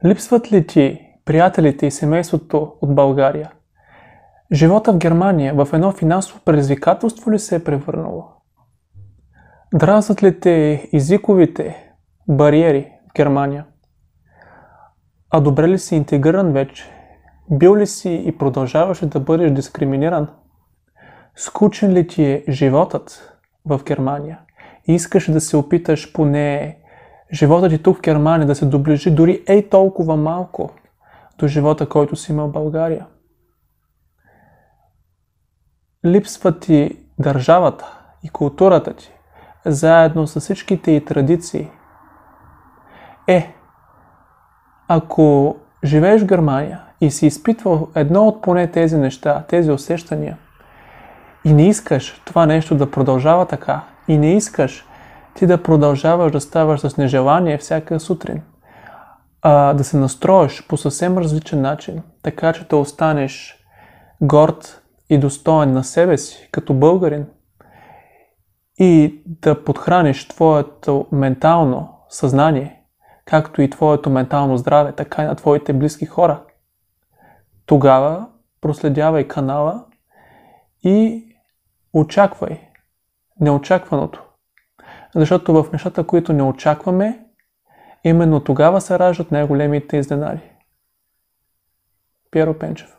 Липсват ли ти приятелите и семейството от България? Живота в Германия в едно финансово предизвикателство ли се е превърнало? Дразнат ли те езиковите бариери в Германия? А добре ли си интегриран вече? Бил ли си и продължаваш да бъдеш дискриминиран? Скучен ли ти е животът в Германия? И искаш да се опиташ поне животът ти тук в Германия да се доближи дори толкова малко до живота, който си има в България? Липсва ти държавата и културата ти, заедно с всичките и традиции. Ако живееш в Германия и си изпитвал едно от поне тези неща, тези усещания, и не искаш това нещо да продължава така, и не искаш ти да продължаваш да ставаш с нежелание всяка сутрин, да се настроиш по съвсем различен начин, така че да останеш горд и достоен на себе си, като българин, и да подхраниш твоето ментално съзнание, както и твоето ментално здраве, така и на твоите близки хора. Тогава проследявай канала и очаквай неочакваното. Защото в нещата, които не очакваме, именно тогава се раждат най-големите изненади. Пиеро Пенчев.